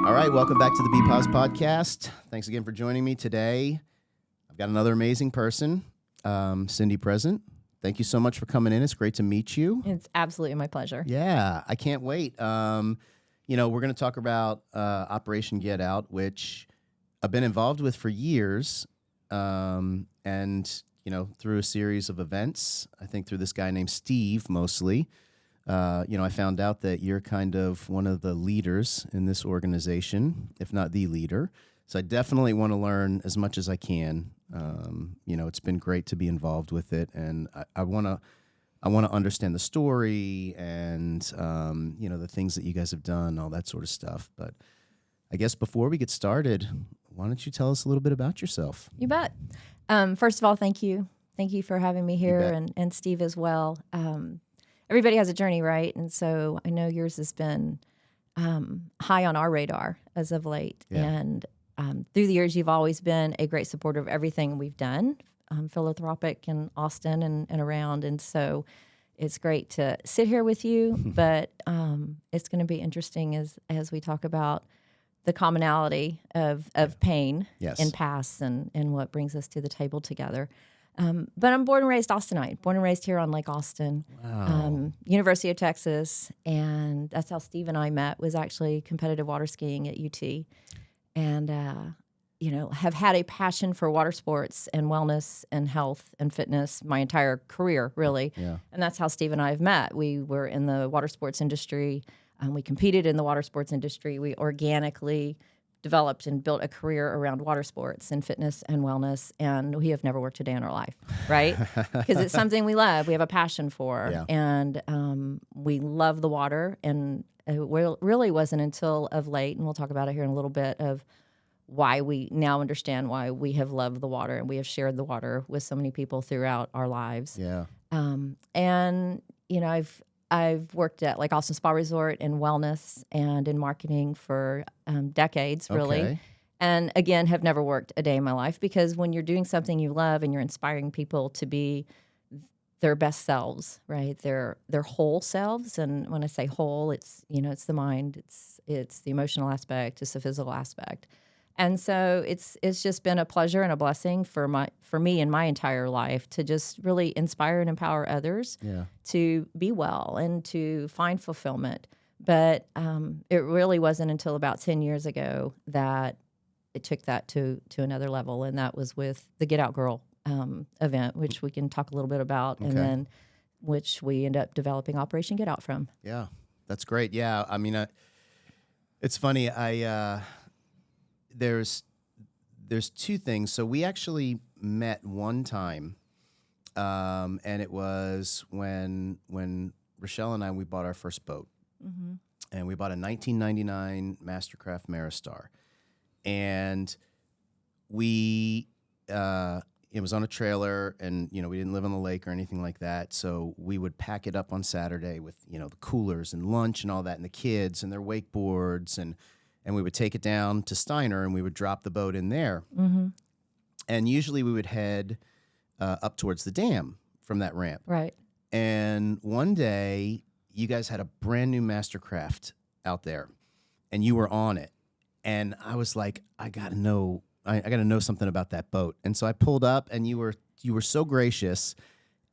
All right, welcome back to the BPOS podcast. Thanks again for joining me today. I've got another amazing person, Cindy present. Thank you so much for coming in. It's great to meet you. It's absolutely my pleasure. Yeah, I can't wait. We're going to talk about Operation Get Out, which I've been involved with for years, and through a series of events. I think through this guy named Steve mostly. I found out that you're kind of one of the leaders in this organization, if not the leader. So I definitely want to learn as much as I can. It's been great to be involved with it, and I want to understand the story and the things that you guys have done, all that sort of stuff. But I guess before we get started, why don't you tell us a little bit about yourself? You bet. First of all, thank you. Thank you for having me here, and Steve as well. Everybody has a journey, right? And so I know yours has been high on our radar as of late. Yeah. And through the years, you've always been a great supporter of everything we've done, philanthropic in Austin and around. And so it's great to sit here with you, but it's going to be interesting as we talk about the commonality of pain in past and what brings us to the table together. But I'm born and raised Austinite, born and raised here on Lake Austin, University of Texas. And that's how Steve and I met, was actually competitive water skiing at UT. And, have had a passion for water sports and wellness and health and fitness my entire career, really. Yeah. And that's how Steve and I have met. We were in the water sports industry. We competed in the water sports industry. We organically developed and built a career around water sports and fitness and wellness, and we have never worked a day in our life, right? Because it's something we love, we have a passion for, and we love the water, and it really wasn't until of late, and we'll talk about it here in a little bit, of why we now understand why we have loved the water, and we have shared the water with so many people throughout our lives. Yeah. I've worked at Lake Austin Spa Resort in wellness and in marketing for decades, really. Okay. And again, have never worked a day in my life, because when you're doing something you love and you're inspiring people to be their best selves, right? Their whole selves. And when I say whole, it's the mind, it's the emotional aspect, it's the physical aspect. And so it's just been a pleasure and a blessing for me in my entire life to just really inspire and empower others to be well and to find fulfillment. But it really wasn't until about 10 years ago that it took that to another level, and that was with the Get Out Girl event, which we can talk a little bit about, and then which we end up developing Operation Get Out from. Yeah, that's great. Yeah, I mean, it's funny. There's two things. So we actually met one time, and it was when Rochelle and we bought our first boat, and we bought a 1999 Mastercraft Maristar, and it was on a trailer, and we didn't live on the lake or anything like that, so we would pack it up on Saturday with the coolers and lunch and all that, and the kids and their wakeboards, and we would take it down to Steiner, and we would drop the boat in there. Mm-hmm. And usually we would head up towards the dam from that ramp. Right. And one day, you guys had a brand new Mastercraft out there, and you were on it. And I was like, I gotta know something about that boat. And so I pulled up, and you were so gracious.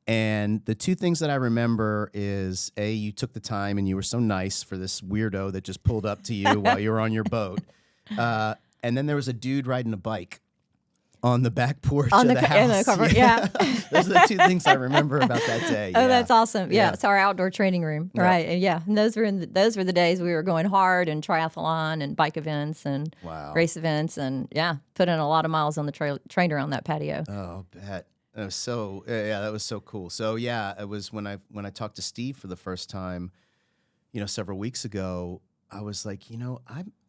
And the two things that I remember is, A, you took the time and you were so nice for this weirdo that just pulled up to you while you were on your boat. And then there was a dude riding a bike on the back porch of the house. In the cover, yeah. Those are the two things I remember about that day. Oh, that's awesome. Yeah, it's our outdoor training room, right? And and those were the days we were going hard and triathlon and bike events and race events, and put in a lot of miles on the train around that patio. Oh, bet. That was so cool. So it was when I talked to Steve for the first time, several weeks ago. I was like,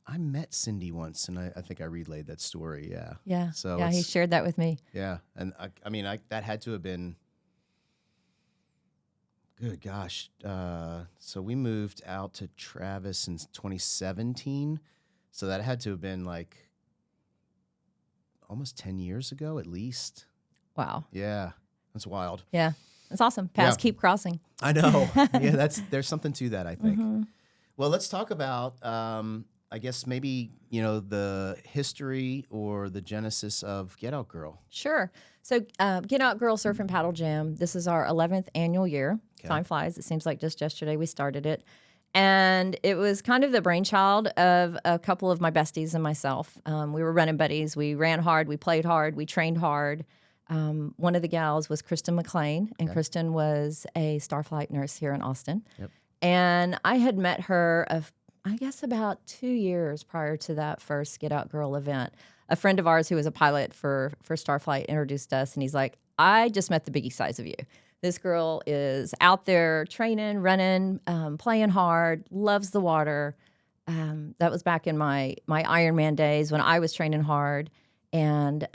I met Cindy once, and I think I relayed that story. Yeah. Yeah. So he shared that with me. Yeah, and I that had to have been. Good gosh. So we moved out to Travis in 2017. So that had to have been like almost 10 years ago, at least. Wow. Yeah, that's wild. Yeah, that's awesome. Paths keep crossing. I know. Yeah, there's something to that, I think. Mm-hmm. Well, let's talk about I guess maybe, the history or the genesis of Get Out Girl. Sure. So Get Out Girl Surf and Paddle Jam, this is our 11th annual year. Okay. Time flies. It seems like just yesterday we started it. And it was kind of the brainchild of a couple of my besties and myself. We were running buddies. We ran hard. We played hard. We trained hard. One of the gals was Kristin McLain, and Kristin was a Starflight nurse here in Austin. Yep. And I had met her, I guess, about 2 years prior to that first Get Out Girl event. A friend of ours who was a pilot for Starflight introduced us, and he's like, I just met the biggie size of you. This girl is out there training, running, playing hard, loves the water. That was back in my Ironman days when I was training hard. And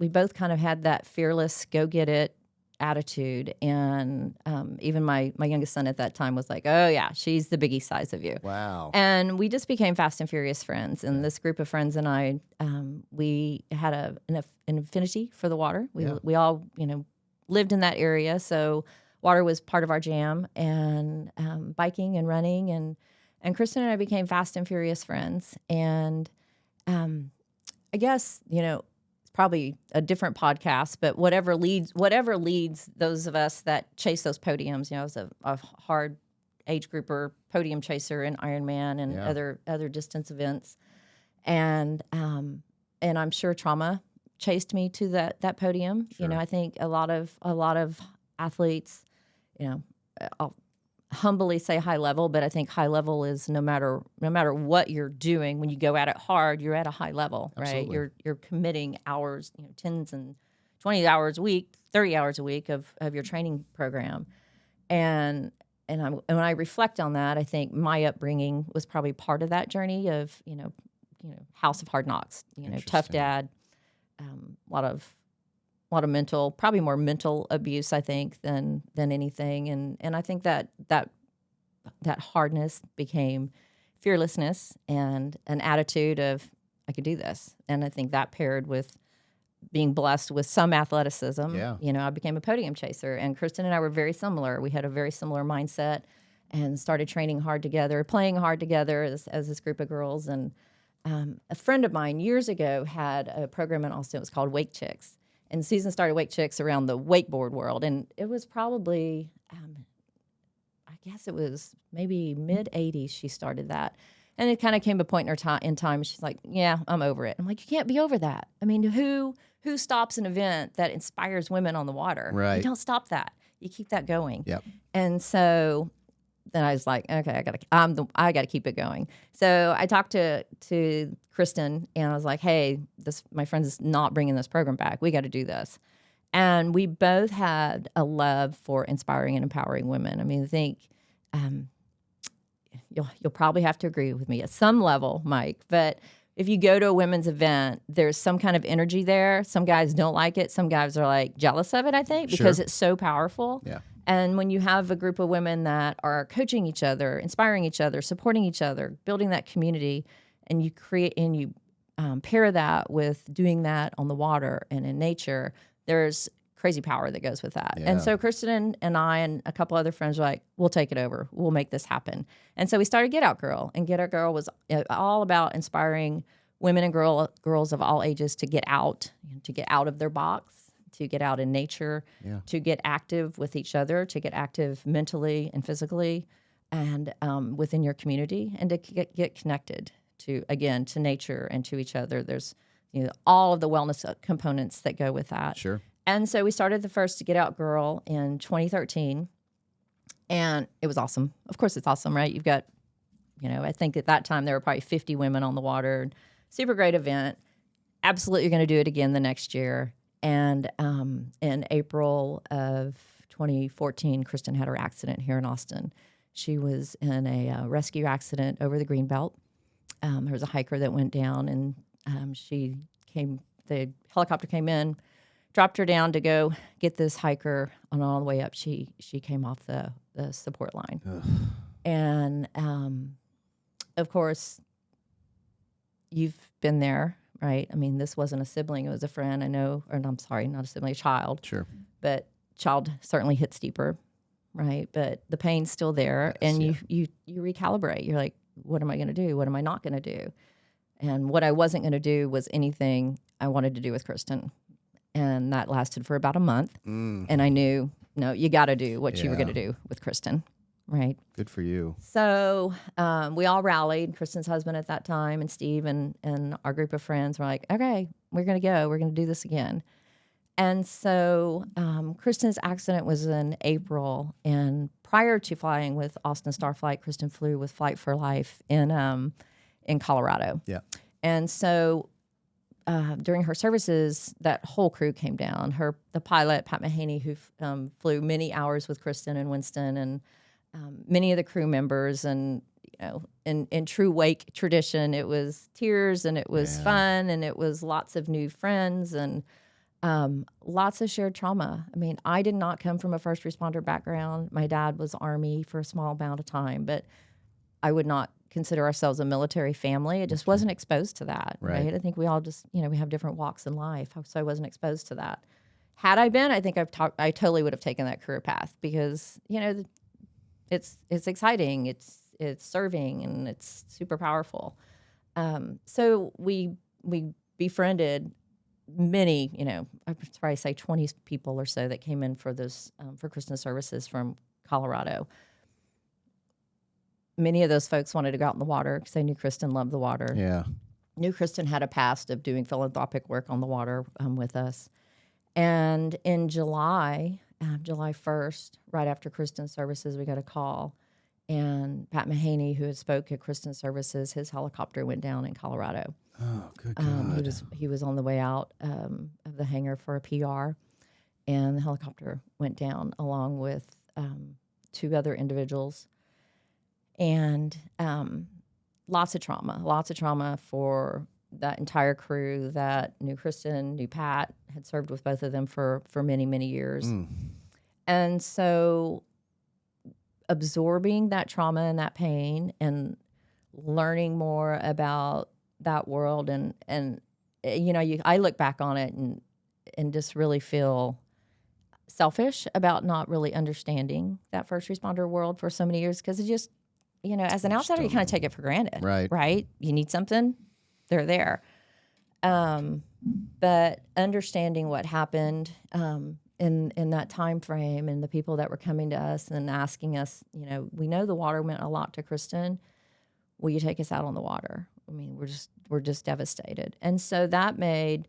we both kind of had that fearless, go get it attitude. And even my youngest son at that time was like, oh, yeah, she's the biggie size of you. Wow. And we just became fast and furious friends. And this group of friends and I, we had an affinity for the water. We all, lived in that area. So water was part of our jam, and biking and running. And Kristin and I became fast and furious friends. And I guess, it's probably a different podcast, but whatever leads those of us that chase those podiums, I was a hard age grouper podium chaser in Ironman and other distance events. And I'm sure trauma chased me to that podium. Sure. I think a lot of athletes, I'll humbly say high level, but I think high level is no matter what you're doing, when you go at it hard, you're at a high level, Absolutely. right? You're committing hours, 10s and 20 hours a week, 30 hours a week of your training program. And when I reflect on that, I think my upbringing was probably part of that journey of, house of hard knocks, tough dad, a lot of mental, probably more mental abuse, I think, than anything. And I think that hardness became fearlessness and an attitude of, I could do this. And I think that paired with being blessed with some athleticism, I became a podium chaser. And Kristin and I were very similar. We had a very similar mindset and started training hard together, playing hard together as this group of girls. And a friend of mine years ago had a program in Austin. It was called Wake Chicks. And Susan started Wake Chicks around the wakeboard world. And it was probably, I guess it was maybe mid-'80s she started that. And it kind of came a point in time. She's like, yeah, I'm over it. I'm like, you can't be over that. I mean, who stops an event that inspires women on the water? Right. You don't stop that. You keep that going. Yep. And so then I was like, okay, I gotta keep it going. So I talked to Kristin, and I was like, hey, my friend's not bringing this program back. We got to do this. And we both had a love for inspiring and empowering women. I mean, I think you'll probably have to agree with me at some level, Mike, but if you go to a women's event, there's some kind of energy there. Some guys don't like it. Some guys are like jealous of it, I think, because it's so powerful. Yeah. And when you have a group of women that are coaching each other, inspiring each other, supporting each other, building that community, and you pair that with doing that on the water and in nature, there's crazy power that goes with that. Yeah. And so Kristin and I and a couple other friends were like, we'll take it over. We'll make this happen. And so we started Get Out Girl. And Get Out Girl was all about inspiring women and girls of all ages to get out of their box, to get out in nature, to get active with each other, to get active mentally and physically, and within your community, and to get connected to nature and to each other. There's all of the wellness components that go with that. Sure. And so we started the first Get Out Girl in 2013, and it was awesome. Of course, it's awesome, right? You've got, I think at that time there were probably 50 women on the water. Super great event. Absolutely going to do it again the next year. And in April of 2014, Kristin had her accident here in Austin. She was in a rescue accident over the Greenbelt. There was a hiker that went down, and the helicopter came in, dropped her down to go get this hiker, and on the way up, she came off the support line. Ugh. And, of course, you've been there. Right. I mean, this wasn't a sibling; it was a friend. I know, or I'm sorry, not a sibling, a child. Sure. But child certainly hits deeper, right? But the pain's still there, and you recalibrate. You're like, what am I going to do? What am I not going to do? And what I wasn't going to do was anything I wanted to do with Kristin. And that lasted for about a month. And I knew, no, you got to do what you were going to do with Kristin, right? Good for you. So we all rallied, Kristin's husband at that time and Steve and our group of friends were like, okay, we're going to go. We're going to do this again. And so Kristin's accident was in April. And prior to flying with Austin Starflight, Kristin flew with Flight for Life in Colorado. Yeah. And so during her services, that whole crew came down. The pilot, Pat Mahaney, who flew many hours with Kristin and Winston, and many of the crew members. And in true wake tradition, it was tears and it was fun and it was lots of new friends and lots of shared trauma. I mean, I did not come from a first responder background. My dad was Army for a small amount of time, but I would not consider ourselves a military family. It just wasn't exposed to that, right? I think we all just, we have different walks in life, so I wasn't exposed to that. Had I been, I think I totally would have taken that career path because, it's exciting, it's serving, and it's super powerful. So we befriended many, I'd probably say 20 people or so that came in for this, for Kristin services from Colorado. Many of those folks wanted to go out in the water because they knew Kristin loved the water. Yeah. Knew Kristin had a past of doing philanthropic work on the water with us. And in July 1st, right after Kristin services, we got a call. And Pat Mahaney, who had spoke at Kristin services, his helicopter went down in Colorado. Oh, good God. He was on the way out of the hangar for a PR, and the helicopter went down along with 2 other individuals. And lots of trauma for that entire crew that knew Kristin, knew Pat, had served with both of them for many, many years. And so absorbing that trauma and that pain and learning more about that world and I look back on it and just really feel selfish about not really understanding that first responder world for so many years because it just, as an outsider, you kind of take it for granted. Right? You need something, they're there. But understanding what happened in that time frame and the people that were coming to us and asking us, we know the water meant a lot to Kristin. Will you take us out on the water? I mean, we're just devastated. And so that made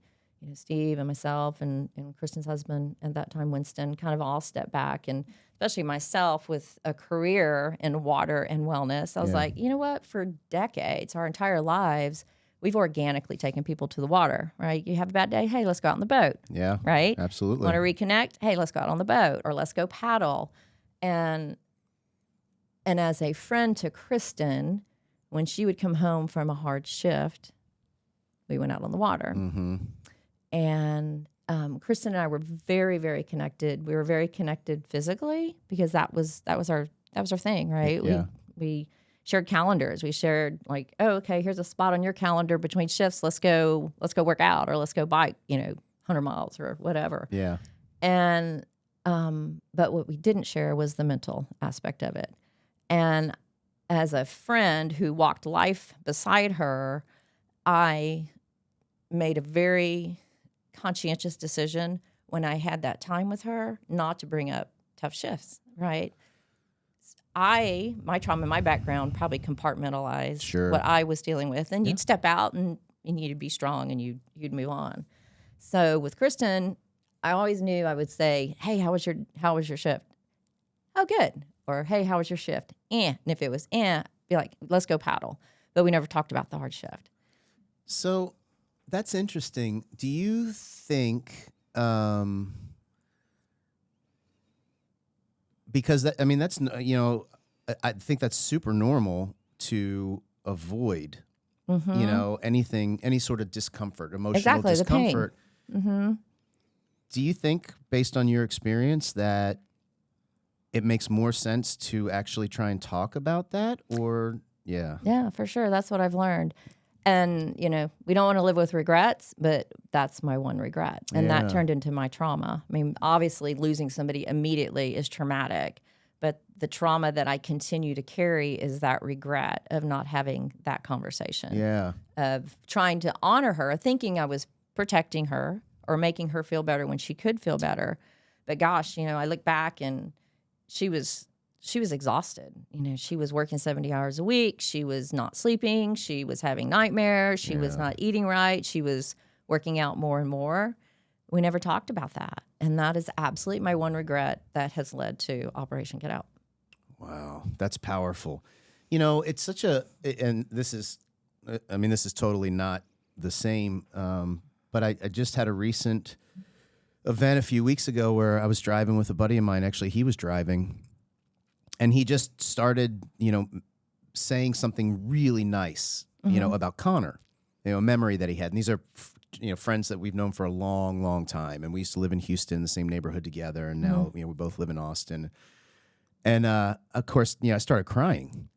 Steve and myself and Kristin's husband at that time, Winston, kind of all step back, and especially myself with a career in water and wellness. I was like, you know what? For decades, our entire lives, we've organically taken people to the water, right? You have a bad day, hey, let's go out on the boat. Yeah. Right? Absolutely. Want to reconnect? Hey, let's go out on the boat or let's go paddle. And as a friend to Kristin, when she would come home from a hard shift, we went out on the water. Mm-hmm. And Kristin and I were very, very connected. We were very connected physically because that was our thing, right? Yeah. We shared calendars. We shared like, oh, okay, here's a spot on your calendar between shifts. Let's go work out or let's go bike, 100 miles or whatever. Yeah. And but what we didn't share was the mental aspect of it. And as a friend who walked life beside her, I made a very conscientious decision when I had that time with her not to bring up tough shifts, right? My trauma, my background probably compartmentalized what I was dealing with. And you'd step out and you'd be strong and you'd move on. So with Kristin, I always knew I would say, hey, how was your shift? Oh, good. Or, hey, how was your shift? And if it was be like, let's go paddle. But we never talked about the hard shift. So that's interesting. Do you think, because that's, I think that's super normal to avoid, any sort of discomfort, emotional discomfort. The pain. Mm-hmm. Do you think, based on your experience, that it makes more sense to actually try and talk about that? Or, Yeah, for sure. That's what I've learned. And, we don't want to live with regrets, but that's my one regret. And that turned into my trauma. I mean, obviously losing somebody immediately is traumatic, But the trauma that I continue to carry is that regret of not having that conversation. Yeah. Of trying to honor her, thinking I was protecting her or making her feel better when she could feel better. But gosh, I look back and she was exhausted. She was working 70 hours a week. She was not sleeping. She was having nightmares. She was not eating right. She was working out more and more. We never talked about that. And that is absolutely my one regret that has led to Operation Get Out. Wow, that's powerful. It's such and this is totally not the same, but I just had a recent event a few weeks ago where I was driving with a buddy of mine. Actually, he was driving, and he just started, saying something really nice, about Connor, a memory that he had. And these are, friends that we've known for a long, long time. And we used to live in Houston, the same neighborhood together. And now, we both live in Austin. And, of course, I started crying.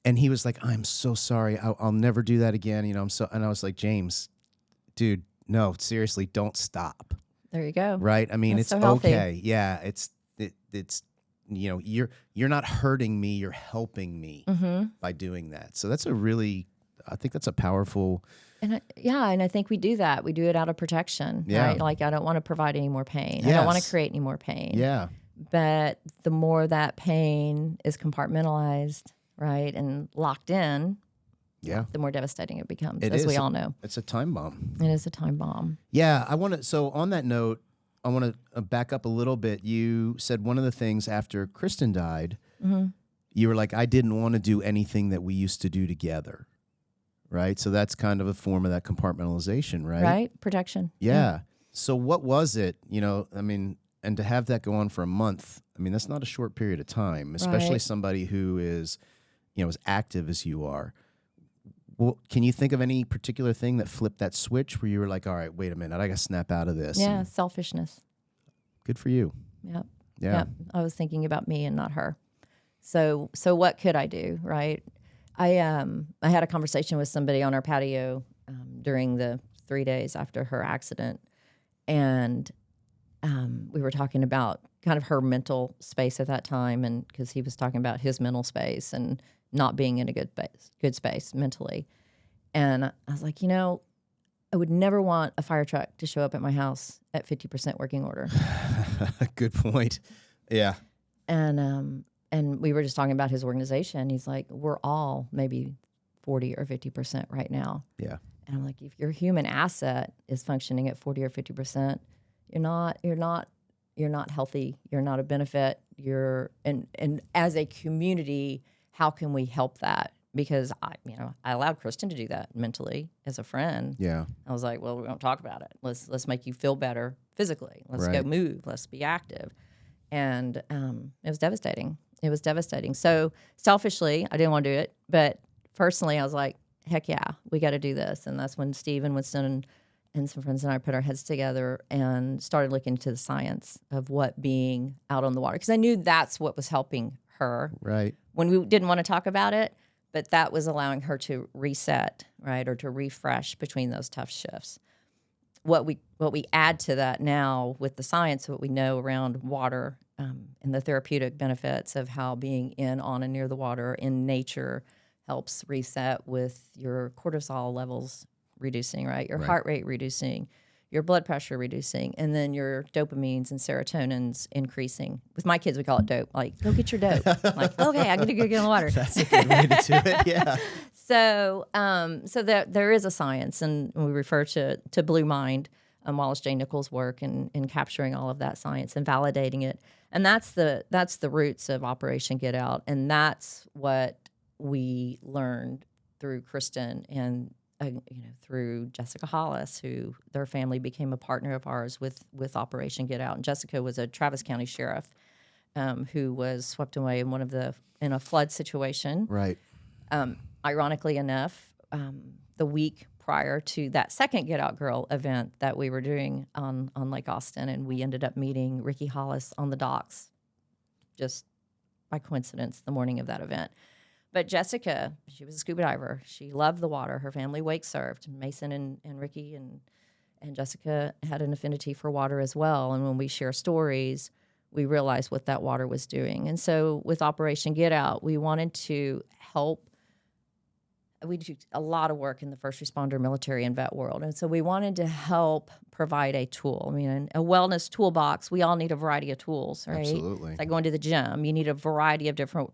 And he was like, "I'm so sorry. I'll never do that again." And I was like, "James, dude, no, seriously, don't stop." There you go. Right? I mean, That's it's so healthy. okay. Yeah, it's you're not hurting me, you're helping me by doing that. So I think that's a powerful. And I think we do that. We do it out of protection, right? Like, I don't want to provide any more pain. Yes. I don't want to create any more pain. Yeah. But the more that pain is compartmentalized, right, and locked in, the more devastating it becomes, we all know. It's a time bomb. It is a time bomb. Yeah, so on that note, I want to back up a little bit. You said one of the things after Kristin died, you were like, "I didn't want to do anything that we used to do together." Right? So that's kind of a form of that compartmentalization, right? Right? Protection. Yeah. So what was it, and to have that go on for a month, that's not a short period of time, especially somebody who is, as active as you are. Well, can you think of any particular thing that flipped that switch where you were like, "All right, wait a minute, I got to snap out of this"? Yeah, selfishness. Good for you. Yep. Yeah. Yep. I was thinking about me and not her. So what could I do, right? I had a conversation with somebody on our patio during the 3 days after her accident, and we were talking about kind of her mental space at that time, and because he was talking about his mental space and not being in a good space mentally. And I was like, I would never want a fire truck to show up at my house at 50% working order. Good point. Yeah. And we were just talking about his organization. He's like, "We're all maybe 40 or 50% right now." Yeah. And I'm like, if your human asset is functioning at 40 or 50%, you're not healthy. You're not a benefit. And as a community, how can we help that? Because I allowed Kristin to do that mentally as a friend. Yeah. I was like, well, we won't talk about it. Let's make you feel better physically. Let's go move. Let's be active. And it was devastating. It was devastating. So selfishly, I didn't want to do it. But personally, I was like, heck yeah, we got to do this. And that's when Steve and Winston and some friends and I put our heads together and started looking into the science of what being out on the water. Because I knew that's what was helping her. Right. When we didn't want to talk about it, but that was allowing her to reset, right, or to refresh between those tough shifts. What we add to that now with the science, what we know around water and the therapeutic benefits of how being in, on, and near the water in nature helps reset with your cortisol levels reducing, right? Your heart rate reducing, your blood pressure reducing, and then your dopamines and serotonins increasing. With my kids, we call it dope. Like, go get your dope. Like, okay, I got to go get in the water. That's a good way to do it, yeah. So there is a science, and we refer to Blue Mind, Wallace J. Nichols' work in capturing all of that science and validating it. And that's the roots of Operation Get Out, and that's what we learned through Kristin and through Jessica Hollis, who their family became a partner of ours with Operation Get Out. And Jessica was a Travis County sheriff who was swept away in a flood situation. Right. Ironically enough, the week prior to that second Get Out Girl event that we were doing on Lake Austin, and we ended up meeting Ricky Hollis on the docks, just by coincidence, the morning of that event. But Jessica, she was a scuba diver. She loved the water. Her family wake surfed. Mason and Ricky and Jessica had an affinity for water as well. And when we share stories, we realized what that water was doing. And so with Operation Get Out, we wanted to help. We do a lot of work in the first responder, military, and vet world. And so we wanted to help provide a tool. I mean, a wellness toolbox, we all need a variety of tools, right? Absolutely. It's like going to the gym. You need a variety of different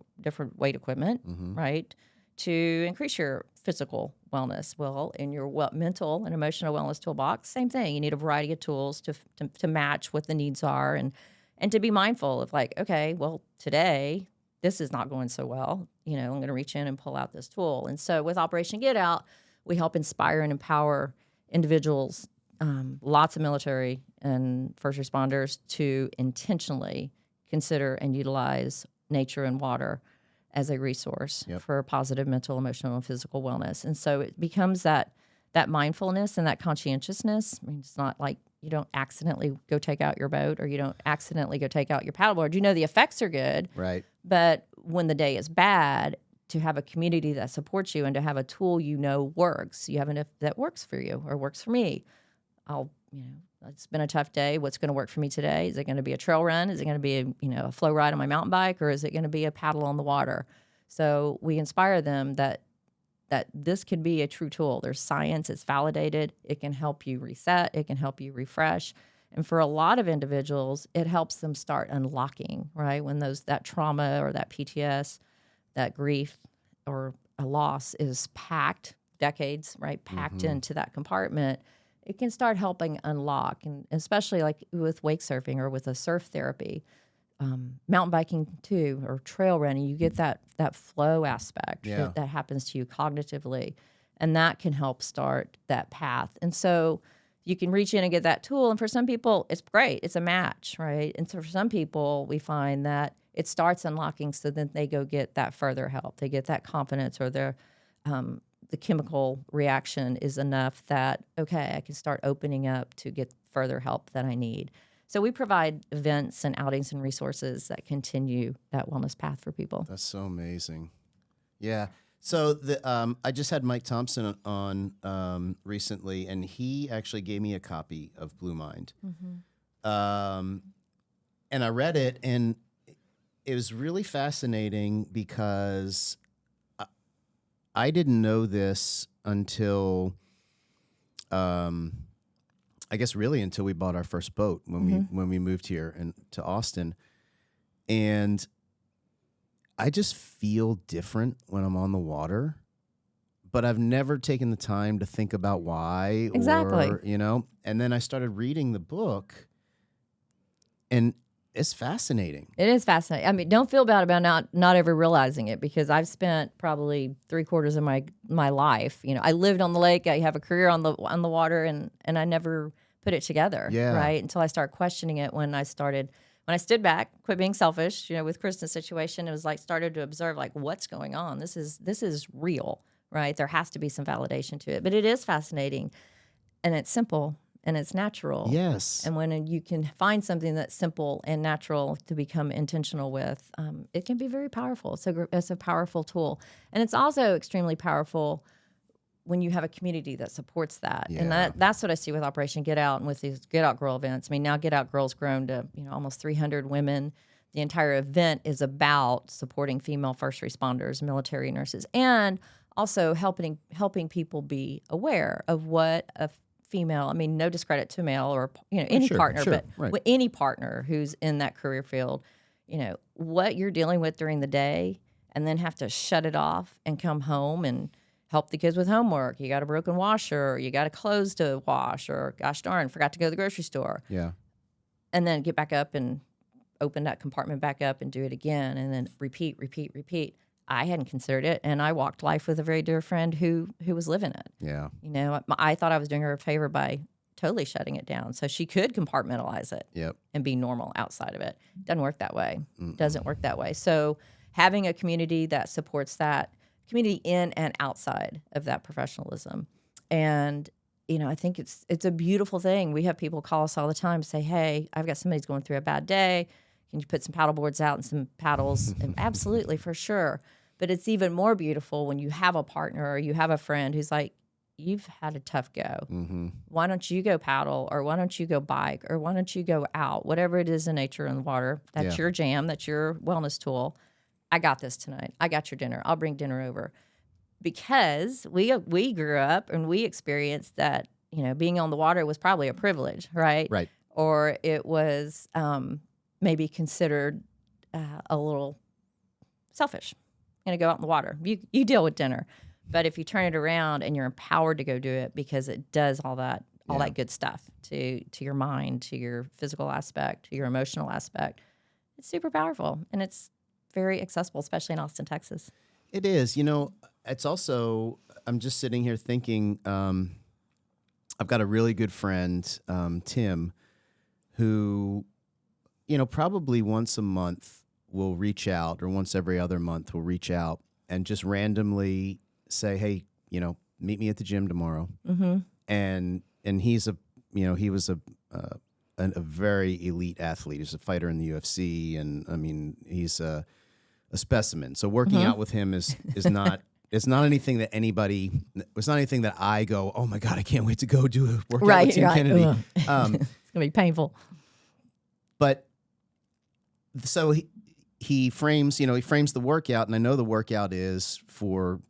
weight equipment, right, to increase your physical wellness. Well, in your mental and emotional wellness toolbox, same thing. You need a variety of tools to match what the needs are and to be mindful of like, okay, well, today this is not going so well. I'm going to reach in and pull out this tool. And so with Operation Get Out, we help inspire and empower individuals, lots of military and first responders, to intentionally consider and utilize nature and water as a resource for positive mental, emotional, and physical wellness. And so it becomes that mindfulness and that conscientiousness. I mean, it's not like you don't accidentally go take out your boat or you don't accidentally go take out your paddleboard. The effects are good. Right. But when the day is bad, to have a community that supports you and to have a tool works. You have enough that works for you or works for me. It's been a tough day. What's going to work for me today? Is it going to be a trail run? Is it going to be a flow ride on my mountain bike? Or is it going to be a paddle on the water? So we inspire them that this could be a true tool. There's science. It's validated. It can help you reset. It can help you refresh. And for a lot of individuals, it helps them start unlocking, right? When that trauma or that PTS, that grief or a loss is packed, decades, right? Packed into that compartment, it can start helping unlock. And especially like with wake surfing or with a surf therapy, mountain biking too, or trail running, you get that flow aspect that happens to you cognitively. And that can help start that path. And so you can reach in and get that tool. And for some people, it's great. It's a match, right? And so for some people, we find that it starts unlocking so then they go get that further help. They get that confidence or the chemical reaction is enough that, okay, I can start opening up to get further help that I need. So we provide events and outings and resources that continue that wellness path for people. That's so amazing. Yeah. So I just had Mike Thompson on recently, and he actually gave me a copy of Blue Mind. And I read it, and it was really fascinating because I didn't know this until, I guess really until we bought our first boat when we moved here and to Austin. And I just feel different when I'm on the water, but I've never taken the time to think about why. Exactly. Or, and then I started reading the book, and it's fascinating. It is fascinating. I mean, don't feel bad about not ever realizing it, because I've spent probably 3/4 of my life. I lived on the lake. I have a career on the water, and I never put it together. Yeah. Right. Until I started questioning it when I stood back, quit being selfish. With Kristin's situation, it was like started to observe like what's going on. This is real, right? There has to be some validation to it, but it is fascinating, and it's simple. And it's natural. Yes. And when you can find something that's simple and natural to become intentional with, it can be very powerful. It's a powerful tool. And it's also extremely powerful when you have a community that supports that. Yeah. And that's what I see with Operation Get Out and with these Get Out Girl events. I mean, now Get Out Girl's grown to almost 300 women. The entire event is about supporting female first responders, military nurses, and also helping people be aware of what a female, I mean, no discredit to male or any partner, but right. with any partner who's in that career field, what you're dealing with during the day, and then have to shut it off and come home and help the kids with homework. You got a broken washer, or you got clothes to wash, or gosh darn, forgot to go to the grocery store. Yeah. And then get back up and open that compartment back up and do it again, and then repeat. I hadn't considered it, and I walked life with a very dear friend who was living it. Yeah. I thought I was doing her a favor by totally shutting it down so she could compartmentalize it and be normal outside of it. Doesn't work that way. Doesn't work that way. So having a community that supports that, community in and outside of that professionalism. And, I think it's a beautiful thing. We have people call us all the time and say, hey, I've got somebody's going through a bad day. Can you put some paddle boards out and some paddles? And absolutely, for sure. But it's even more beautiful when you have a partner or you have a friend who's like, you've had a tough go. Mm-hmm. Why don't you go paddle, or why don't you go bike, or why don't you go out? Whatever it is in nature and the water, that's your jam, that's your wellness tool. I got this tonight. I got your dinner. I'll bring dinner over. Because we grew up and we experienced that, being on the water was probably a privilege, right? Right. Or it was maybe considered a little selfish. I'm going to go out in the water. You deal with dinner. But if you turn it around and you're empowered to go do it because it does all that good stuff to your mind, to your physical aspect, to your emotional aspect, it's super powerful. And it's very accessible, especially in Austin, Texas. It is. It's also, I'm just sitting here thinking, I've got a really good friend, Tim, who, probably once a month will reach out, or once every other month will reach out and just randomly say, hey, meet me at the gym tomorrow. Mm-hmm. And he's he was a very elite athlete. He's a fighter in the UFC. And I mean, he's a specimen. So working out with him is not, it's not anything that it's not anything that I go, oh my God, I can't wait to go do a workout with Tim Kennedy. It's going to be painful. But so he frames the workout, and I know the workout is for,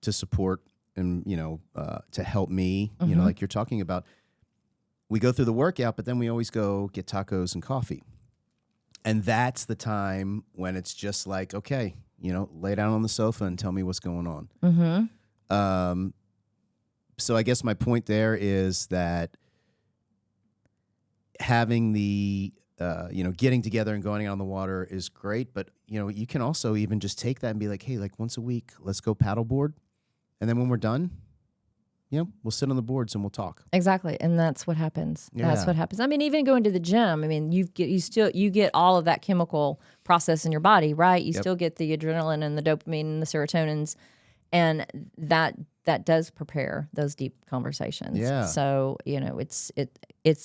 to support and, to help me, like you're talking about. We go through the workout, but then we always go get tacos and coffee. And that's the time when it's just like, okay, lay down on the sofa and tell me what's going on. Mm-hmm. So I guess my point there is that having the, getting together and going out on the water is great. But, you can also even just take that and be like, hey, like once a week, let's go paddleboard. And then when we're done, we'll sit on the boards and we'll talk. Exactly. And that's what happens. Yeah. That's what happens. I mean, even going to the gym, I mean, you get all of that chemical process in your body, right? You still get the adrenaline and the dopamine and the serotonins, and that does prepare those deep conversations. Yeah. So, it's a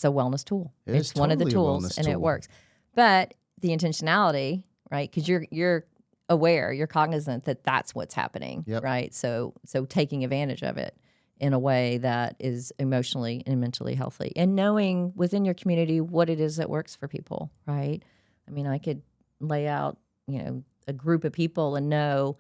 wellness tool. It's one of the totally tools, and it works. But the intentionality, right? Because you're aware, you're cognizant that that's what's happening, right? So taking advantage of it in a way that is emotionally and mentally healthy, and knowing within your community what it is that works for people, right? I mean, I could lay out, a group of people and know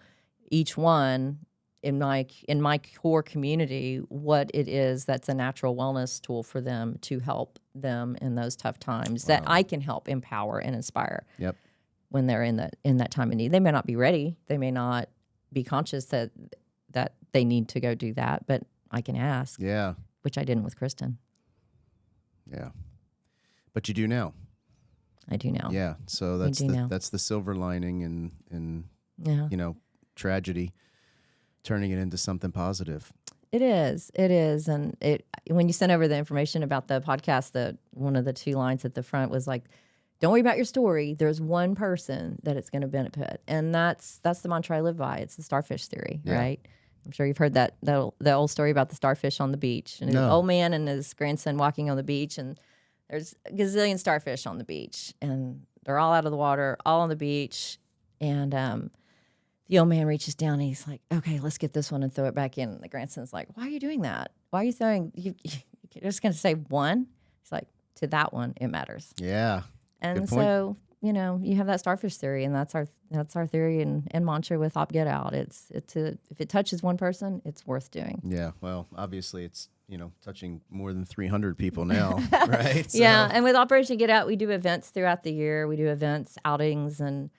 each one in my core community what it is that's a natural wellness tool for them to help them in those tough times that I can help empower and inspire. Yep. When they're in that time of need. They may not be ready. They may not be conscious that they need to go do that, but I can ask. Yeah. Which I didn't with Kristin. Yeah. But you do now. I do now. Yeah. So that's the silver lining in tragedy, turning it into something positive. It is. And when you sent over the information about the podcast, one of the two lines at the front was like, don't worry about your story. There's one person that it's going to benefit. And that's the mantra I live by. It's the starfish theory, right? I'm sure you've heard the old story about the starfish on the beach. And an old man and his grandson walking on the beach, and there's a gazillion starfish on the beach. And they're all out of the water, all on the beach. And the old man reaches down and he's like, okay, let's get this one and throw it back in. And the grandson's like, why are you doing that? Why are you throwing, you're just going to say one? He's like, to that one, it matters. Yeah. And so, you have that starfish theory, and that's our theory and mantra with Opt Get Out. If it touches one person, it's worth doing. Yeah. Well, obviously it's, touching more than 300 people now, right? So. Yeah. And with Operation Get Out, we do events throughout the year. We do events, outings, and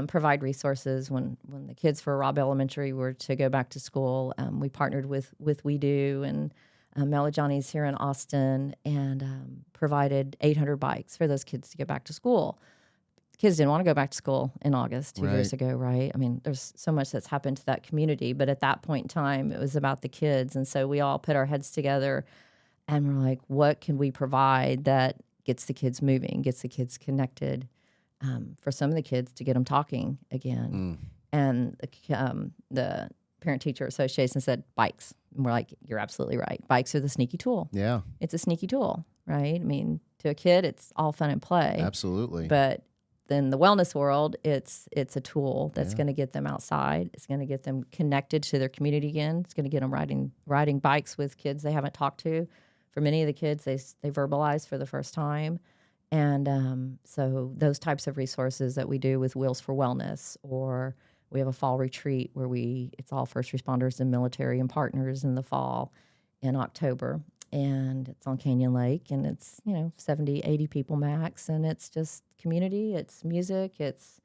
provide resources. When the kids for Robb Elementary were to go back to school, we partnered with We Do and Melajani's here in Austin, and provided 800 bikes for those kids to get back to school. Kids didn't want to go back to school in August 2 years ago, right? I mean, there's so much that's happened to that community, but at that point in time, it was about the kids. And so we all put our heads together and we're like, what can we provide that gets the kids moving, gets the kids connected, for some of the kids to get them talking again. And the Parent-Teacher Association said, bikes. And we're like, you're absolutely right. Bikes are the sneaky tool. Yeah. It's a sneaky tool, right? I mean, to a kid, it's all fun and play. Absolutely. But in the wellness world, it's a tool that's going to get them outside. It's going to get them connected to their community again. It's going to get them riding bikes with kids they haven't talked to. For many of the kids, they verbalize for the first time. And so those types of resources that we do with Wheels for Wellness, or we have a fall retreat where it's all first responders and military and partners in the fall in October. And it's on Canyon Lake, and it's, 70, 80 people max. And it's just community, it's music, it's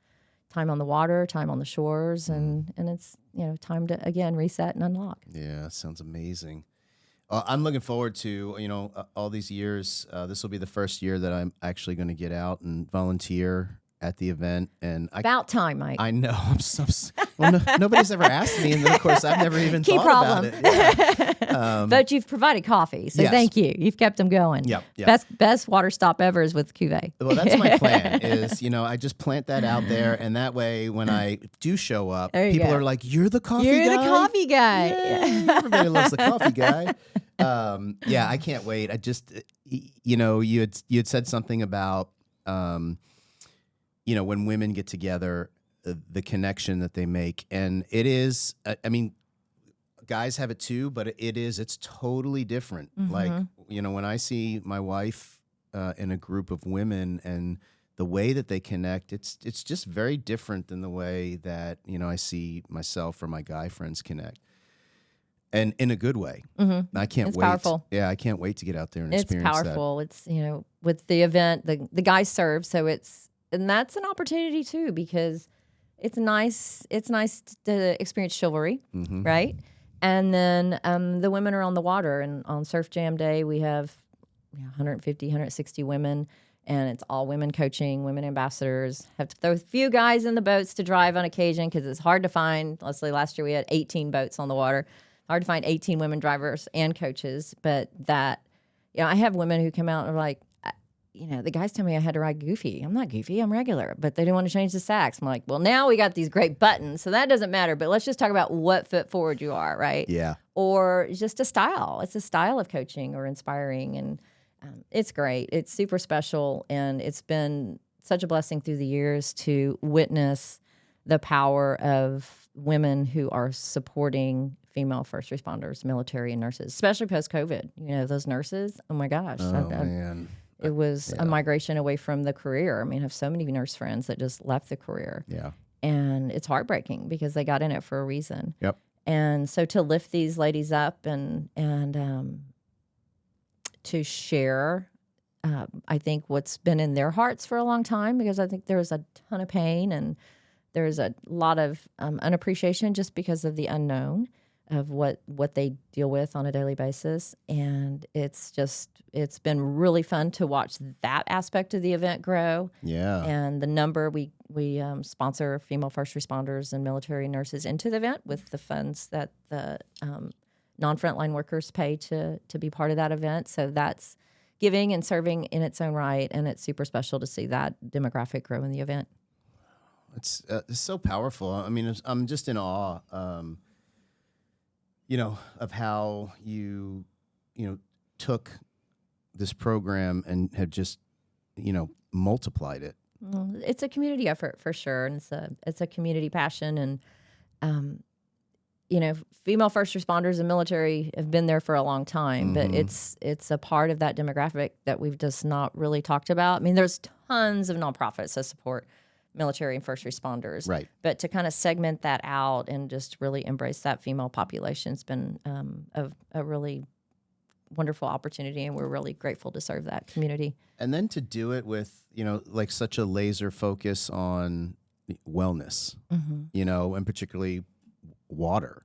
time on the water, time on the shores, and it's, time to, again, reset and unlock. Yeah, sounds amazing. I'm looking forward to, all these years. This will be the first year that I'm actually going to get out and volunteer at the event. And About time, Mike. I know. Nobody's ever asked me. And then, of course, I've never even thought about it. Yeah. But you've provided coffee, so yes. Thank you. You've kept them going. Yep. Best water stop ever is with cuvee. Well, that's my plan is, I just plant that out there. And that way, when I do show up, people are like, you're the coffee guy? You're the coffee guy. Yeah, everybody loves the coffee guy. I can't wait. I just, you had said something about, when women get together, the connection that they make. And it is, guys have it too, but it's totally different. Mm-hmm. Like, when I see my wife in a group of women and the way that they connect, it's just very different than the way that, I see myself or my guy friends connect. And in a good way. Mm-hmm. I can't wait. It's powerful. Yeah, I can't wait to get out there and experience that. It's powerful. It's, with the event, the guys serve, so and that's an opportunity too, because it's nice to experience chivalry, mm-hmm. right? And then the women are on the water, and on Surf Jam Day we have 150, 160 women, and it's all women coaching, women ambassadors. Have to throw a few guys in the boats to drive on occasion because it's hard to find. Let's say last year we had 18 boats on the water. Hard to find 18 women drivers and coaches, but that, I have women who come out and are like, the guys tell me I had to ride goofy. I'm not goofy, I'm regular, but they didn't want to change the sacks. I'm like, well, now we got these great buttons, so that doesn't matter, but let's just talk about what foot forward you are, right? Yeah. Or just a style. It's a style of coaching or inspiring, and it's great. It's super special, and it's been such a blessing through the years to witness the power of women who are supporting female first responders, military, and nurses, especially post-COVID. Those nurses, oh my gosh. Man. It was a migration away from the career. I have so many nurse friends that just left the career. Yeah. And it's heartbreaking because they got in it for a reason. Yep. And so to lift these ladies up and to share, I think, what's been in their hearts for a long time, because I think there's a ton of pain and there's a lot of unappreciation just because of the unknown of what they deal with on a daily basis. And it's been really fun to watch that aspect of the event grow. Yeah. And the number we sponsor female first responders and military nurses into the event with the funds that the non-frontline workers pay to be part of that event. So that's giving and serving in its own right, and it's super special to see that demographic grow in the event. It's so powerful. I'm just in awe. Of how you took this program and have just, multiplied it. Well, it's a community effort for sure, and it's a community passion, and female first responders and military have been there for a long time, mm-hmm. but it's a part of that demographic that we've just not really talked about. There's tons of nonprofits that support military and first responders. Right. But to kind of segment that out and just really embrace that female population has been a really wonderful opportunity, and we're really grateful to serve that community. And then to do it with, like such a laser focus on wellness, mm-hmm. And particularly water,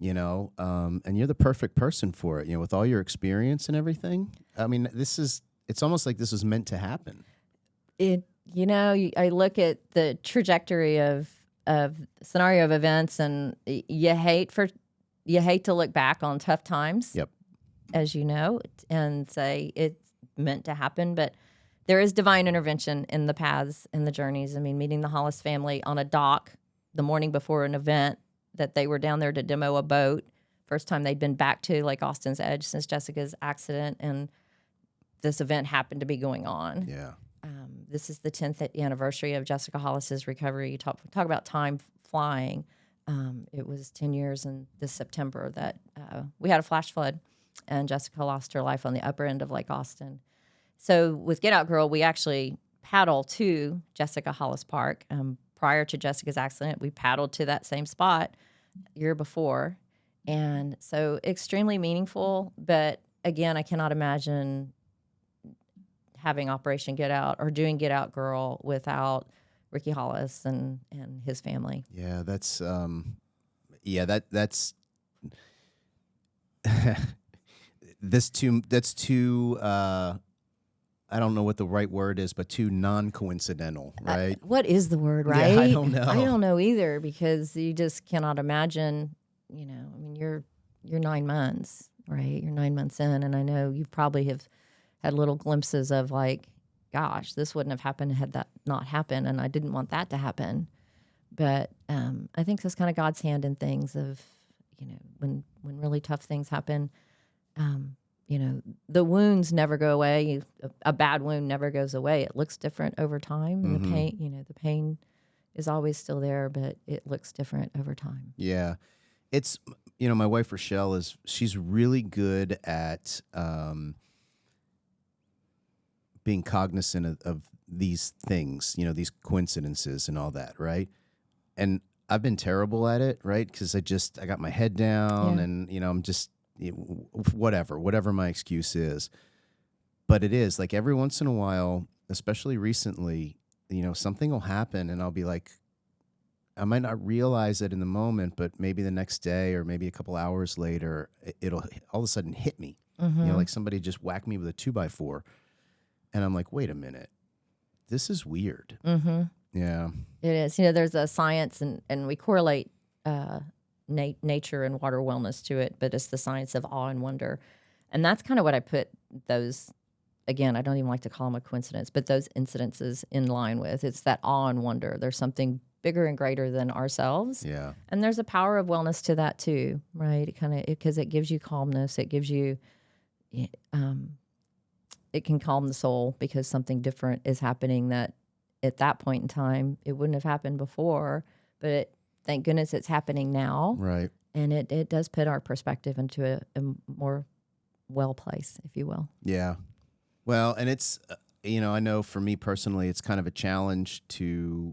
and you're the perfect person for it, with all your experience and everything. It's almost like this was meant to happen. I look at the trajectory of scenario of events, and you hate to look back on tough times. Yep. As you know, and say it's meant to happen, but there is divine intervention in the paths and the journeys. Meeting the Hollis family on a dock the morning before an event that they were down there to demo a boat. First time they'd been back to Lake Austin's Edge since Jessica's accident, and this event happened to be going on. Yeah. this is the 10th anniversary of Jessica Hollis's recovery. You talk about time flying. It was 10 years in this September that we had a flash flood, and Jessica lost her life on the upper end of Lake Austin. So with Get Out Girl, we actually paddle to Jessica Hollis Park. Prior to Jessica's accident, we paddled to that same spot year before. And so extremely meaningful. But again, I cannot imagine having Operation Get Out or doing Get Out Girl without Ricky Hollis and his family. Yeah, that's that's too I don't know what the right word is, but too non-coincidental, right? What is the word, right? Yeah, I don't know. I don't know either, because you just cannot imagine, I mean, you're 9 months, right? You're 9 months in, and I know you probably have had little glimpses of like, gosh, this wouldn't have happened had that not happened, and I didn't want that to happen. But I think that's kind of God's hand in things of, when really tough things happen, the wounds never go away. A bad wound never goes away. It looks different over time. And the pain is always still there, but it looks different over time. Yeah. It's, my wife, Rochelle, she's really good at being cognizant of these things, these coincidences and all that, right? And I've been terrible at it, right? Because I got my head down and, I'm just, whatever my excuse is. But it is like every once in a while, especially recently, something will happen and I'll be like, I might not realize it in the moment, but maybe the next day or maybe a couple hours later, it'll all of a sudden hit me. Like somebody just whacked me with a 2x4. And I'm like, wait a minute, this is weird. Mm-hmm. Yeah. It is. There's a science and we correlate nature and water wellness to it, but it's the science of awe and wonder. And that's kind of what I put those, again, I don't even like to call them a coincidence, but those incidences in line with. It's that awe and wonder. There's something bigger and greater than ourselves. Yeah. And there's a power of wellness to that too, right? Because it gives you calmness. It gives you, it can calm the soul because something different is happening that at that point in time, it wouldn't have happened before, but thank goodness it's happening now. Right. And it does put our perspective into a more well place, if you will. Yeah. Well, and it's, I know for me personally, it's kind of a challenge to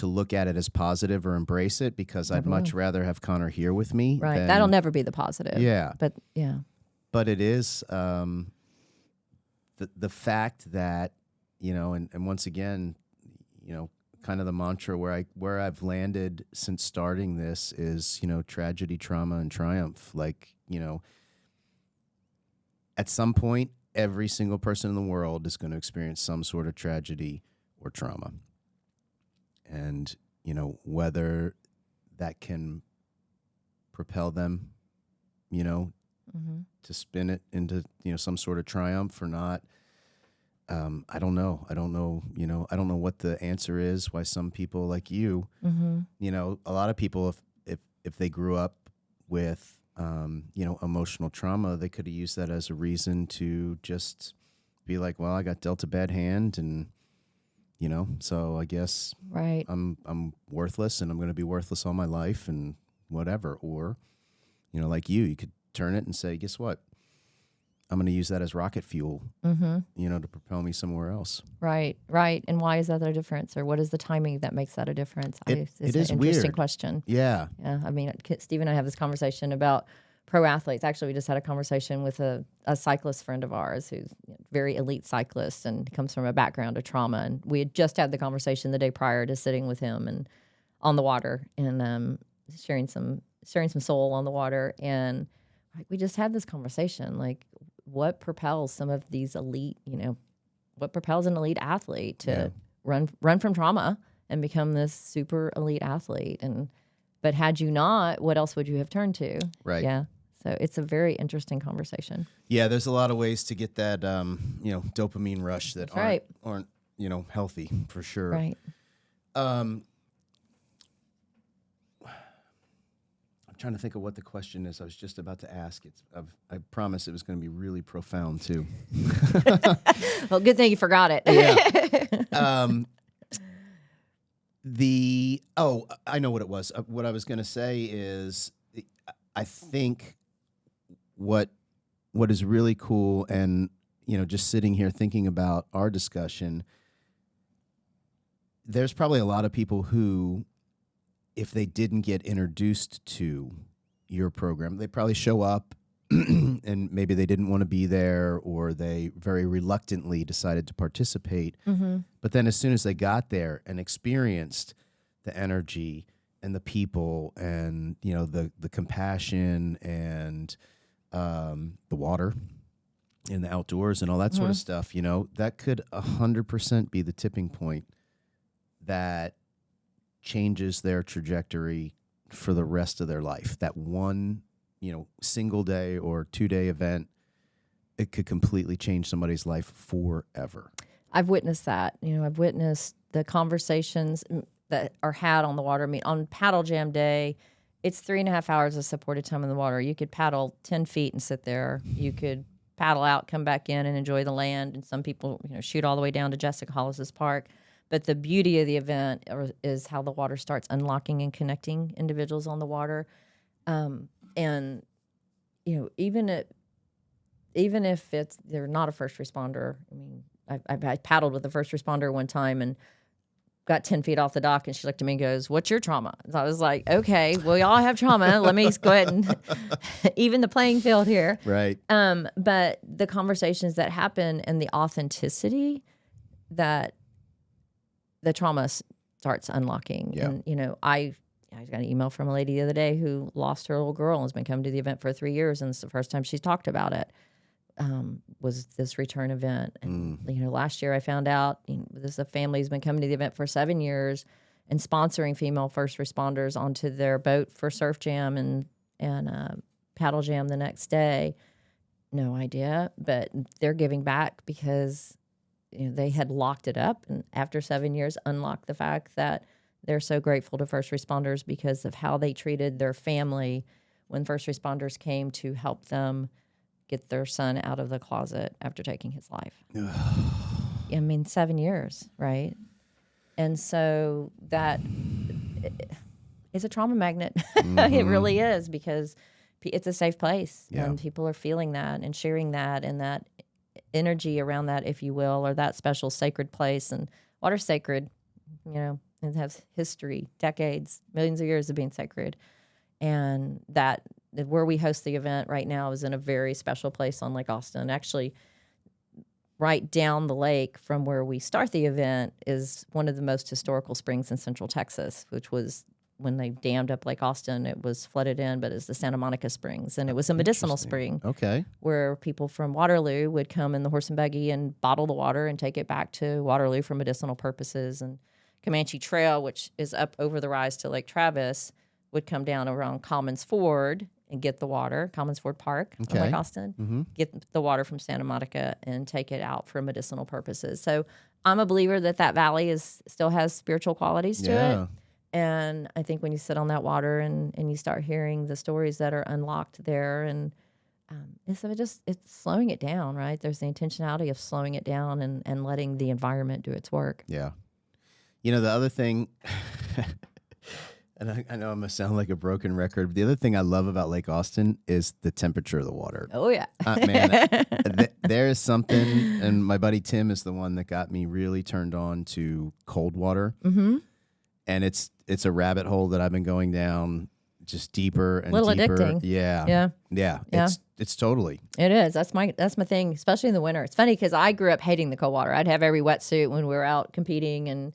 look at it as positive or embrace it, because I'd much rather have Connor here with me. Right. That'll never be the positive. Yeah. But yeah. But it is the fact that, and once again, kind of the mantra where I've landed since starting this is, tragedy, trauma, and triumph. Like, at some point, every single person in the world is going to experience some sort of tragedy or trauma. And, whether that can propel them, to spin it into, some sort of triumph or not. I don't know. I don't know what the answer is, why some people like you, a lot of people, if they grew up with, emotional trauma, they could have used that as a reason to just be like, well, I got dealt a bad hand and, so I guess right. I'm worthless and I'm going to be worthless all my life and whatever. Or, like you could turn it and say, guess what? I'm going to use that as rocket fuel, to propel me somewhere else. Right. And why is that a difference? Or what is the timing that makes that a difference? It is an interesting weird. question. Yeah. Yeah. I mean, Steve and I have this conversation about pro athletes. Actually, we just had a conversation with a cyclist friend of ours who's a very elite cyclist and comes from a background of trauma. And we had just had the conversation the day prior to sitting with him and on the water and sharing some soul on the water. And we just had this conversation, like, what propels some of these elite, what propels an elite athlete to run from trauma and become this super elite athlete? But had you not, what else would you have turned to? Right. Yeah. So it's a very interesting conversation. Yeah, there's a lot of ways to get that, dopamine rush that aren't healthy for sure. Right. I'm trying to think of what the question is. I was just about to ask. I promise it was going to be really profound too. Well, good thing you forgot it. Yeah. I know what it was. What I was going to say is, I think what is really cool, and just sitting here thinking about our discussion, there's probably a lot of people who, if they didn't get introduced to your program, they probably show up and maybe they didn't want to be there, or they very reluctantly decided to participate. Mm-hmm. But then as soon as they got there and experienced the energy and the people and, the compassion and the water and the outdoors and all that sort of stuff, that could 100% be the tipping point that changes their trajectory for the rest of their life. That one, single day or 2-day event, it could completely change somebody's life forever. I've witnessed that. I've witnessed the conversations that are had on the water. I mean, on Paddle Jam Day, it's 3.5 hours of supported time in the water. You could paddle 10 feet and sit there. You could paddle out, come back in, and enjoy the land. And some people, shoot all the way down to Jessica Hollis's park. But the beauty of the event is how the water starts unlocking and connecting individuals on the water. And, even if they're not a first responder. I mean, I paddled with a first responder one time and got 10 feet off the dock, and she looked at me and goes, "What's your trauma?" So I was like, okay, well, we all have trauma. Let me go ahead and even the playing field here. Right. But the conversations that happen and the authenticity that the trauma starts unlocking. Yeah. And, I got an email from a lady the other day who lost her little girl and has been coming to the event for 3 years. And it's the first time she's talked about it, was this return event. And, last year I found out this is a family who's been coming to the event for 7 years and sponsoring female first responders onto their boat for surf jam and paddle jam the next day. No idea, but they're giving back because they had locked it up, and after 7 years unlocked the fact that they're so grateful to first responders because of how they treated their family when first responders came to help them get their son out of the closet after taking his life. I mean, 7 years, right? And so that is a trauma magnet. Mm-hmm. It really is, because it's a safe place, and people are feeling that and sharing that, and that energy around that, if you will, or that special sacred place. And water's sacred, it has history, decades, millions of years of being sacred. And that where we host the event right now is in a very special place on Lake Austin. Actually, right down the lake from where we start the event is one of the most historical springs in Central Texas, which was, when they dammed up Lake Austin, it was flooded in, but it's the Santa Monica Springs. And it was a medicinal spring. Okay. Where people from Waterloo would come in the horse and buggy and bottle the water and take it back to Waterloo for medicinal purposes. And Comanche Trail, which is up over the rise to Lake Travis, would come down around Commons Ford and get the water, Commons Ford Park on Lake Austin, get the water from Santa Monica and take it out for medicinal purposes. So I'm a believer that valley still has spiritual qualities to it. And I think when you sit on that water and you start hearing the stories that are unlocked there, and it's slowing it down, right? There's the intentionality of slowing it down and letting the environment do its work. Yeah. The other thing, and I know I'm going to sound like a broken record, but the other thing I love about Lake Austin is the temperature of the water. Oh, yeah. Man, there is something, and my buddy Tim is the one that got me really turned on to cold water. Mm-hmm. And it's a rabbit hole that I've been going down just deeper and little deeper. Addicting. Yeah. It's totally. It is. That's my thing, especially in the winter. It's funny because I grew up hating the cold water. I'd have every wetsuit when we were out competing and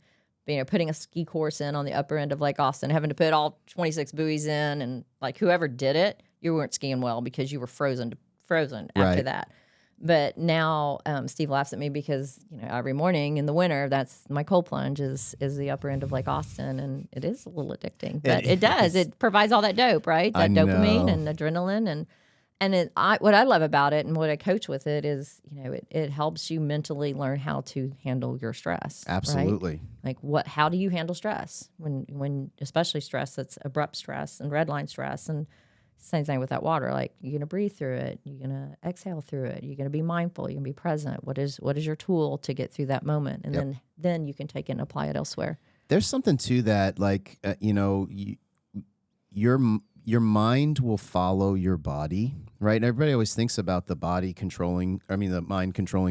putting a ski course in on the upper end of Lake Austin, having to put all 26 buoys in, and like whoever did it, you weren't skiing well because you were frozen after that. But now Steve laughs at me because every morning in the winter, that's my cold plunge is the upper end of Lake Austin, and it is a little addicting. But it does. It provides all that dope, right? That dopamine and adrenaline, what I love about it and what I coach with it is, it helps you mentally learn how to handle your stress. Absolutely. Right? Like how do you handle stress when especially stress that's abrupt stress and red line stress, and same thing with that water. Like, you're going to breathe through it. You're going to exhale through it. You're going to be mindful. You're going to be present. What is your tool to get through that moment? And then you can take it and apply it elsewhere. There's something to that. Like, your mind will follow your body, right? And everybody always thinks about the mind controlling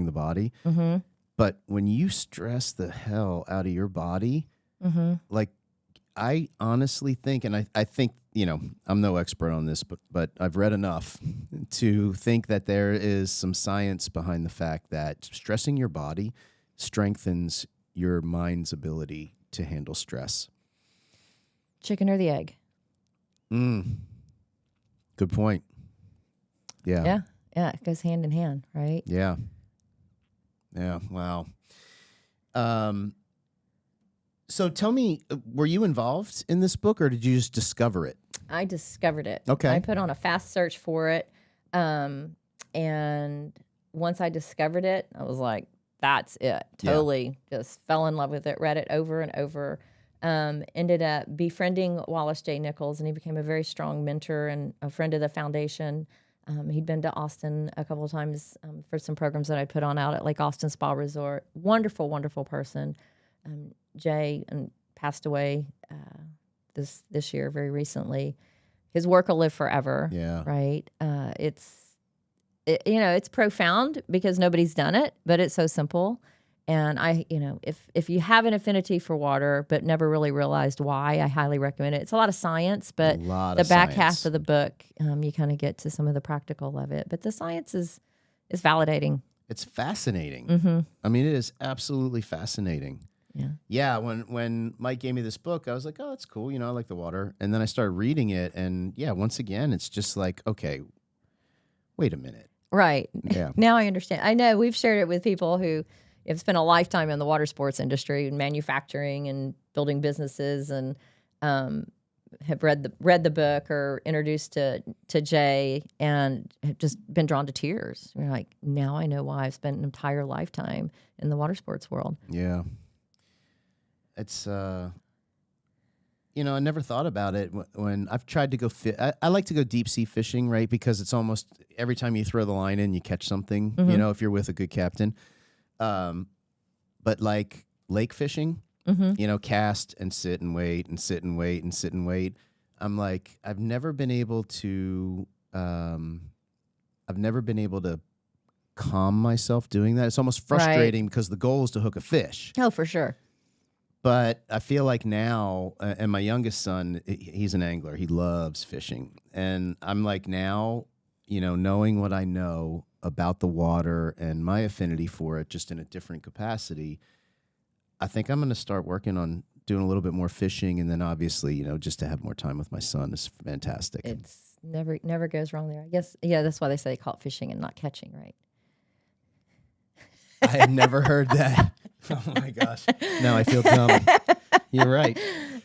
the body. Mm-hmm. But when you stress the hell out of your body, mm-hmm. like, I honestly think, and I think, I'm no expert on this, but I've read enough to think that there is some science behind the fact that stressing your body strengthens your mind's ability to handle stress. Chicken or the egg? Good point. Yeah. Yeah. It goes hand in hand, right? Yeah. Yeah. Wow. So tell me, were you involved in this book, or did you just discover it? I discovered it. Okay. I put on a fast search for it. And once I discovered it, I was like, that's it. Totally just fell in love with it, read it over and over. Ended up befriending Wallace J. Nichols, and he became a very strong mentor and a friend of the foundation. He'd been to Austin a couple of times for some programs that I put on out at Lake Austin Spa Resort. Wonderful, wonderful person. Jay passed away this year very recently. His work will live forever. Yeah. Right. It's profound because nobody's done it, but it's so simple. And if you have an affinity for water but never really realized why, I highly recommend it. It's a lot of science, but the back half of the book, you kind of get to some of the practical of it. But the science is validating. It's fascinating. Mm-hmm. I mean, it is absolutely fascinating. Yeah. Yeah. When Mike gave me this book, I was like, oh, that's cool. I like the water. And then I started reading it, and once again, it's just like, okay, wait a minute. Right. Yeah. Now I understand. I know we've shared it with people who have spent a lifetime in the water sports industry and manufacturing and building businesses, and have read the book or introduced to Jay and have just been drawn to tears. We're like, now I know why I've spent an entire lifetime in the water sports world. Yeah. It's, I never thought about it when I've tried to go I like to go deep sea fishing, right? Because it's almost every time you throw the line in, you catch something, Mm-hmm. If you're with a good captain. But like lake fishing, Mm-hmm. Cast and sit and wait and sit and wait and sit and wait. I'm like, I've never been able to calm myself doing that. It's almost frustrating because the goal is to hook a fish. Oh, for sure. But I feel like now, and my youngest son, he's an angler. He loves fishing. And I'm like now, knowing what I know about the water and my affinity for it just in a different capacity, I think I'm going to start working on doing a little bit more fishing. And then obviously, just to have more time with my son is fantastic. It's never goes wrong there. I guess, that's why they call it fishing and not catching, right? I had never heard that. Oh my gosh. Now I feel dumb. You're right.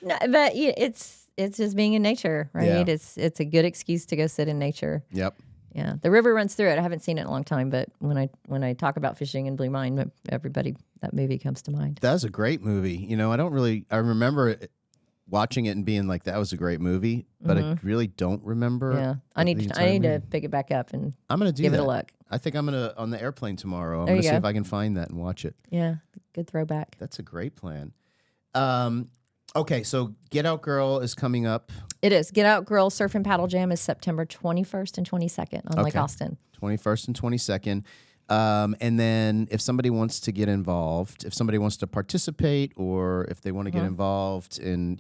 No, but it's just being in nature, right? Yeah. It's a good excuse to go sit in nature. Yep. Yeah. The river runs through it. I haven't seen it in a long time, but when I talk about fishing in Blue Mine, everybody, that movie comes to mind. That was a great movie. I remember watching it and being like, that was a great movie, but I really don't remember. Yeah. I need to pick it back up and I'm going to give it a look. I think I'm going to, on the airplane tomorrow, I'm There going to you see go. if I can find that and watch it. Yeah. Good throwback. That's a great plan. Okay, so Get Out Girl is coming up. It is. Get Out Girl Surf and Paddle Jam is September 21st and 22nd on Lake Austin. 21st and 22nd. And then if somebody wants to get involved, if somebody wants to participate, or if they want to get involved in,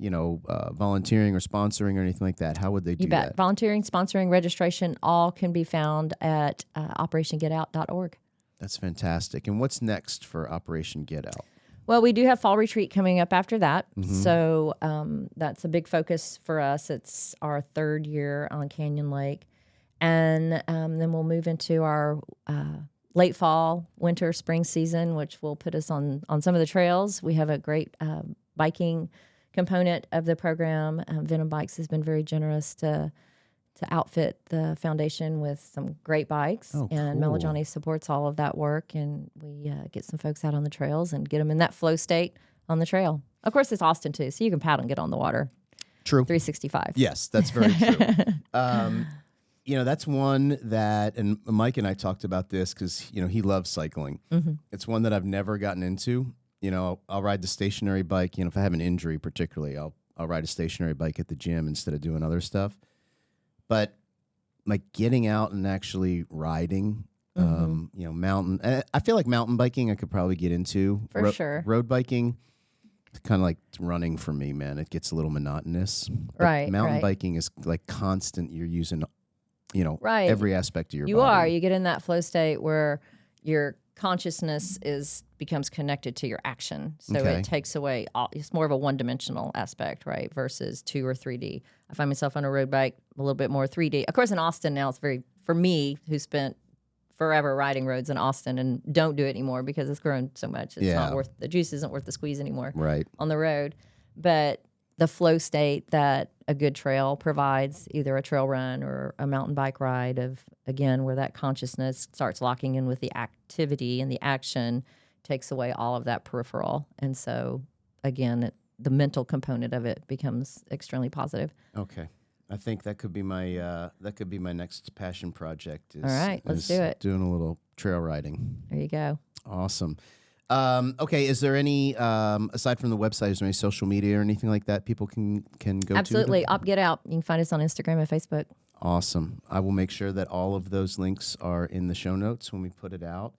volunteering or sponsoring or anything like that, how would they do that? You bet. Volunteering, sponsoring, registration, all can be found at operationgetout.org. That's fantastic. And what's next for Operation Get Out? Well, we do have fall retreat coming up after that. So that's a big focus for us. It's our third year on Canyon Lake. And then we'll move into our late fall, winter, spring season, which will put us on some of the trails. We have a great biking component of the program. Venom Bikes has been very generous to outfit the foundation with some great bikes. Oh, and cool. Melajani supports all of that work, and we get some folks out on the trails and get them in that flow state on the trail. Of course, it's Austin too, so you can paddle and get on the water. True. 365. Yes, that's very true. That's one that, and Mike and I talked about this because, he loves cycling. Mm-hmm. It's one that I've never gotten into. I'll ride the stationary bike. If I have an injury particularly, I'll ride a stationary bike at the gym instead of doing other stuff. But like getting out and actually riding, mountain. I feel like mountain biking I could probably get into. For sure. Road biking, it's kind of like running for me, man. It gets a little monotonous. But Right. mountain biking is like constant. You're using, Right. every aspect of your You body. are. You get in that flow state where your consciousness becomes connected to your action. So Okay. it takes away it's more of a one-dimensional aspect, right? Versus 2 or 3D. I find myself on a road bike a little bit more 3D. Of course, in Austin now it's for me, who spent forever riding roads in Austin and don't do it anymore because it's grown so much. It's not worth, the juice isn't worth the squeeze anymore Right. on the road. But the flow state that a good trail provides, either a trail run or a mountain bike ride, of again where that consciousness starts locking in with the activity and the action, takes away all of that peripheral, and so again the mental component of it becomes extremely positive. Okay. I think that could be my next passion project. All right, let's do it. Doing a little trail riding. There you go. Awesome. Okay, is there any aside from the website, is there any social media or anything like that people can go Absolutely. to? Get out. You can find us on Instagram and Facebook. Awesome. I will make sure that all of those links are in the show notes when we put it out.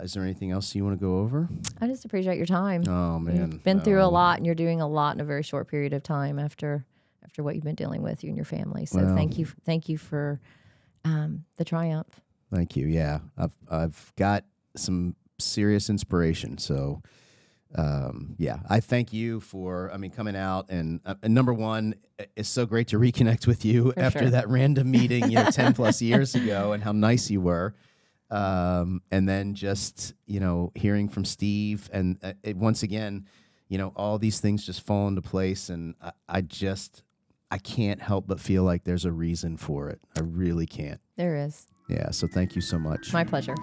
Is there anything else you want to go over? I just appreciate your time. Oh man, You've been through a lot, and you're doing a lot in a very short period of time after what you've been dealing with, you and your family. So thank you for the triumph. Thank you. Yeah, I've got some serious inspiration. So, I thank you for coming out, and number one, it's so great to reconnect with you after that random meeting 10 plus years ago, and how nice you were. And then just, hearing from Steve, and once again, all these things just fall into place, and I can't help but feel like there's a reason for it. I really can't. There is. Yeah. So thank you so much. My pleasure.